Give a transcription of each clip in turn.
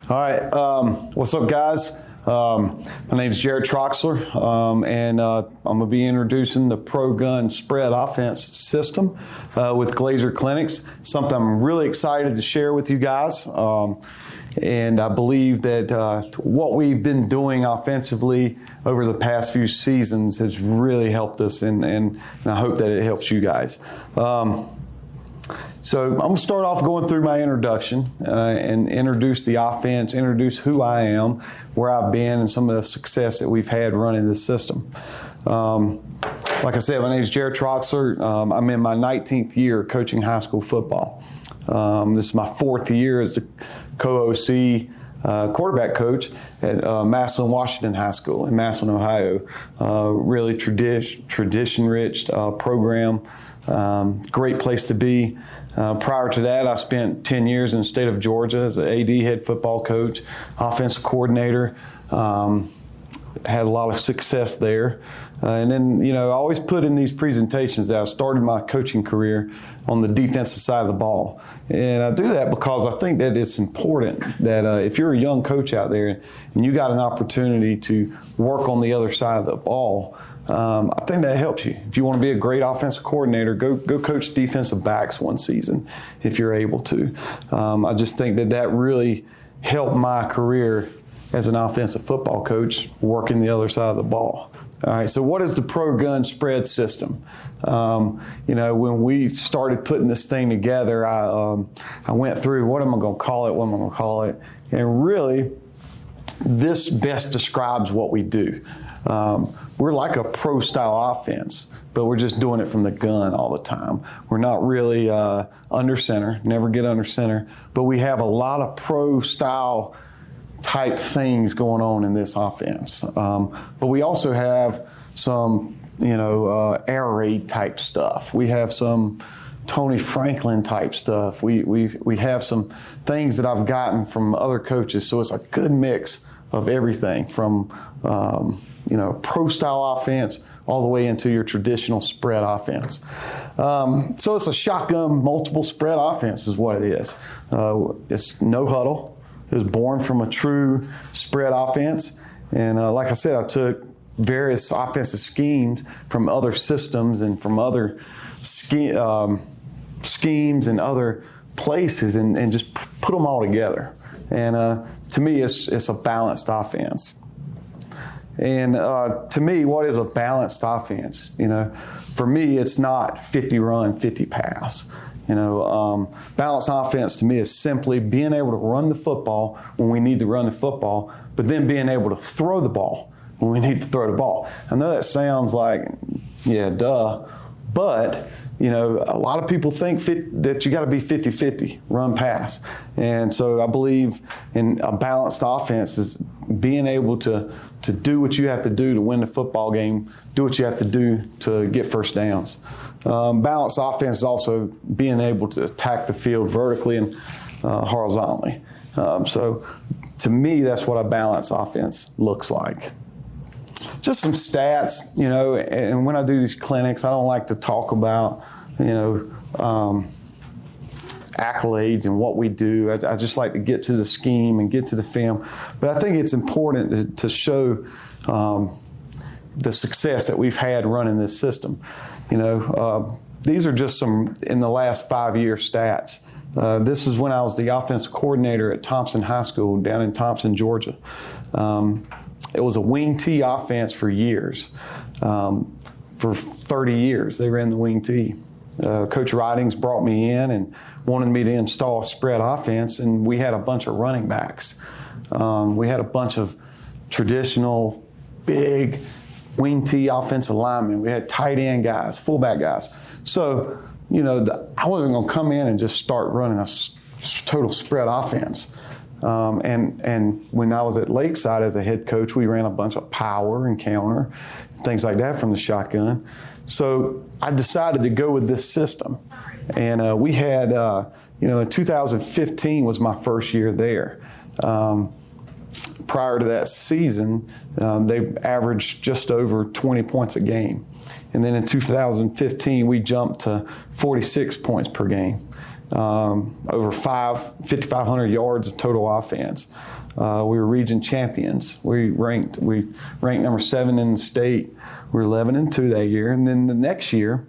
All right, what's up, guys? My name is Jarrett Troxler, and I'm going to be introducing the Pro Gun Spread Offense system with Glazer Clinics, something I'm really excited to share with you guys. And I believe that what we've been doing offensively over the past few seasons has really helped us, and I hope that it helps you guys. So I'm going to start off going through my introduction and introduce the offense, introduce who I am, where I've been, and some of the success that we've had running this system. Like I said, my name is Jarrett Troxler. I'm in my 19th year coaching high school football. This is my 4th year as the co-OC quarterback coach at Massillon Washington High School in Massillon, Ohio. Really tradition-rich program. Great place to be. Prior to that, I spent 10 years in the state of Georgia as an AD, head football coach, offensive coordinator. Had a lot of success there. And then, I always put in these presentations that I started my coaching career on the defensive side of the ball. And I do that because I think that it's important that if you're a young coach out there and you got an opportunity to work on the other side of the ball, I think that helps you. If you want to be a great offensive coordinator, go coach defensive backs one season if you're able to. I just think that really helped my career as an offensive football coach working the other side of the ball. All right, so what is the Pro Gun Spread system? When we started putting this thing together, I went through, what am I going to call it, what am I going to call it? And really, this best describes what we do. We're like a pro-style offense, but we're just doing it from the gun all the time. We're not really under center, never get under center, but we have a lot of pro-style type things going on in this offense. But we also have some, air raid type stuff. We have some Tony Franklin type stuff. We have some things that I've gotten from other coaches. So it's a good mix of everything from, pro-style offense all the way into your traditional spread offense. So it's a shotgun multiple spread offense is what it is. It's no huddle. It was born from a true spread offense. And like I said, I took various offensive schemes from other systems and from other schemes and other places and just put them all together. And to me, it's a balanced offense. And to me, what is a balanced offense? For me, it's not 50 run, 50 pass. Balanced offense to me is simply being able to run the football when we need to run the football, but then being able to throw the ball when we need to throw the ball. I know that sounds like, yeah, duh, but a lot of people think that you got to be 50-50, run pass. And so I believe in a balanced offense is being able to do what you have to do to win the football game, do what you have to do to get first downs. Balanced offense is also being able to attack the field vertically and horizontally. So to me, that's what a balanced offense looks like. Just some stats, and when I do these clinics, I don't like to talk about, accolades and what we do. I just like to get to the scheme and get to the film. But I think it's important to show the success that we've had running this system. These are just some in the last 5-year stats. This is when I was the offensive coordinator at Thompson High School down in Thompson, Georgia. It was a wing T offense for years. For 30 years, they ran the wing T. Coach Ridings brought me in and wanted me to install a spread offense, and we had a bunch of running backs. We had a bunch of traditional, big wing T offensive linemen. We had tight end guys, fullback guys. So, I wasn't going to come in and just start running a total spread offense. And when I was at Lakeside as a head coach, we ran a bunch of power and counter, things like that from the shotgun. So I decided to go with this system. And we had, in 2015 was my first year there. Prior to that season, they averaged just over 20 points a game. And then in 2015, we jumped to 46 points per game, over 5,500 yards of total offense. We were region champions. We ranked number 7 in the state. We were 11-2 that year. And then the next year,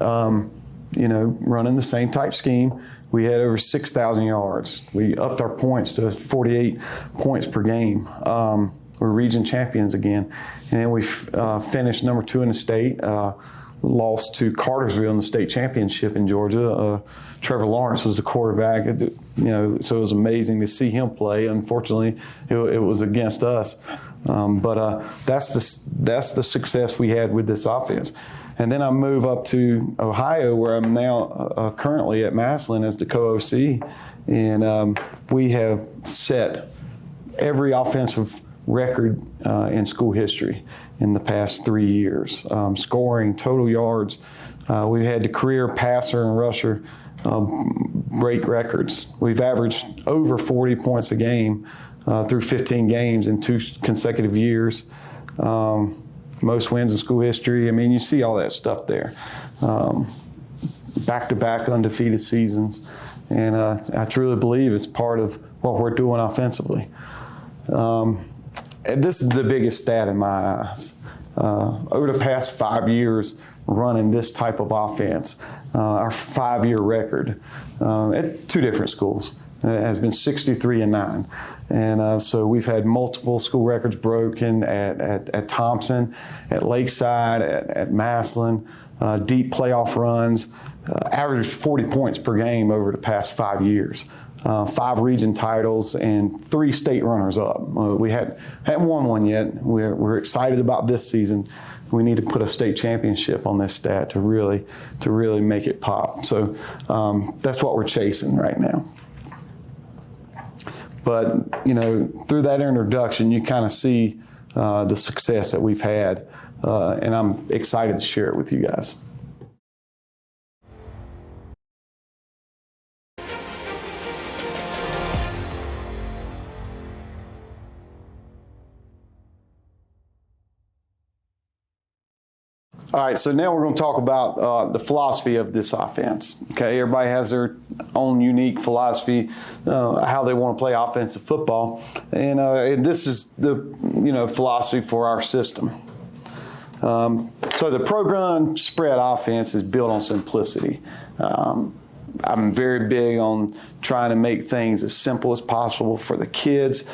running the same type scheme, we had over 6,000 yards. We upped our points to 48 points per game. We're region champions again. And then we finished number 2 in the state, lost to Cartersville in the state championship in Georgia. Trevor Lawrence was the quarterback. So it was amazing to see him play. Unfortunately, it was against us. But that's the success we had with this offense. And then I move up to Ohio, where I'm now currently at Massillon as the co-OC. And we have set every offensive record in school history in the past 3 years. Scoring, total yards. We've had the career passer and rusher break records. We've averaged over 40 points a game through 15 games in 2 consecutive years. Most wins in school history. I mean, you see all that stuff there. Back-to-back undefeated seasons. And I truly believe it's part of what we're doing offensively. And this is the biggest stat in my eyes. Over the past 5 years running this type of offense, our 5-year record at 2 different schools has been 63-9. And so we've had multiple school records broken at Thompson, at Lakeside, at Massillon, deep playoff runs, averaged 40 points per game over the past 5 years. 5 region titles and 3 state runners-up. We hadn't won one yet. We're excited about this season. We need to put a state championship on this stat to really make it pop. So that's what we're chasing right now. But through that introduction, you kind of see the success that we've had, and I'm excited to share it with you guys. All right, so now we're going to talk about the philosophy of this offense. Okay, everybody has their own unique philosophy, how they want to play offensive football, and this is the philosophy for our system. So the program spread offense is built on simplicity. I'm very big on trying to make things as simple as possible for the kids.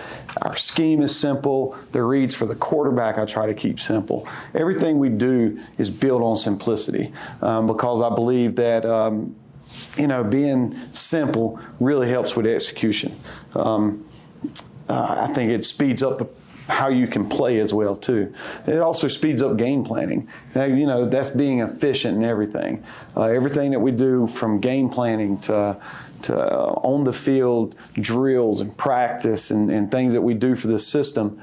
Our scheme is simple. The reads for the quarterback I try to keep simple. Everything we do is built on simplicity because I believe that being simple really helps with execution. I think it speeds up how you can play as well too. It also speeds up game planning. That's being efficient in everything. Everything that we do, from game planning to on the field drills and practice and things that we do for the system,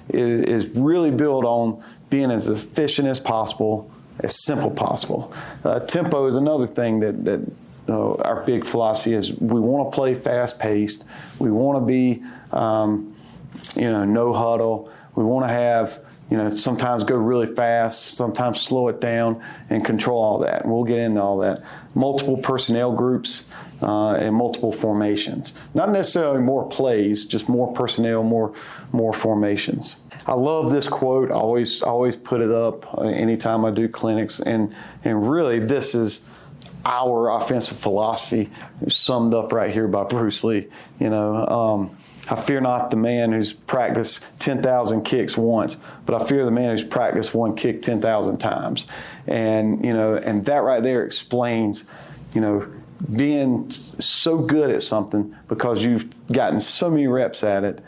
is really built on being as efficient as possible, as simple as possible. Tempo is another thing that our big philosophy is. We want to play fast-paced. We want to be no huddle. We want to have, sometimes go really fast, sometimes slow it down and control all that. And we'll get into all that. Multiple personnel groups and multiple formations. Not necessarily more plays, just more personnel, more formations. I love this quote. I always put it up anytime I do clinics. And really, this is our offensive philosophy summed up right here by Bruce Lee. I fear not the man who's practiced 10,000 kicks once, but I fear the man who's practiced one kick 10,000 times. And that right there explains, being so good at something because you've gotten so many reps at it,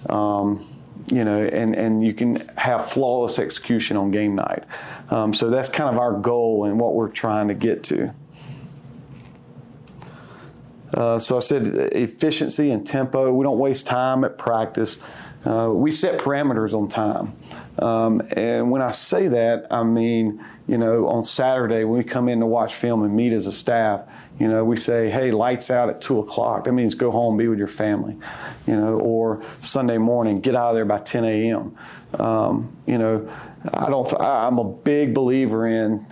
and you can have flawless execution on game night. So that's kind of our goal and what we're trying to get to. So I said efficiency and tempo. We don't waste time at practice. We set parameters on time. And when I say that, I mean, on Saturday when we come in to watch film and meet as a staff, we say, hey, lights out at 2 o'clock. That means go home and be with your family, or Sunday morning, get out of there by 10 a.m. I'm a big believer in,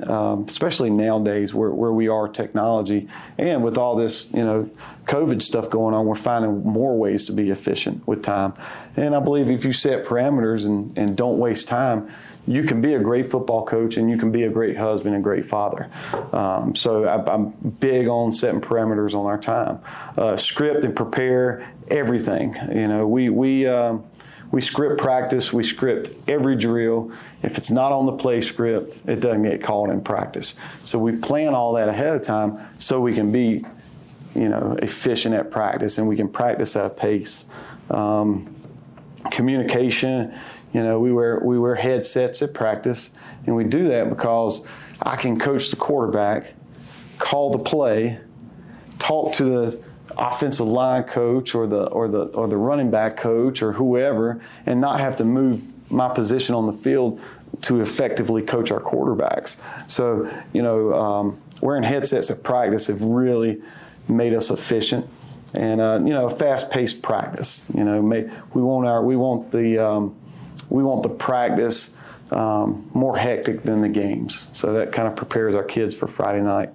especially nowadays where we are technology, and with all this, COVID stuff going on, we're finding more ways to be efficient with time. And I believe if you set parameters and don't waste time, you can be a great football coach and you can be a great husband and great father. So I'm big on setting parameters on our time. Script and prepare everything. We script practice, we script every drill. If it's not on the play script, it doesn't get called in practice. So we plan all that ahead of time so we can be, efficient at practice and we can practice at a pace. Communication, we wear headsets at practice, and we do that because I can coach the quarterback, call the play, talk to the offensive line coach or the running back coach or whoever, and not have to move my position on the field to effectively coach our quarterbacks. So, wearing headsets at practice have really made us efficient, and fast-paced practice. We want the practice more hectic than the games. So that kind of prepares our kids for Friday night.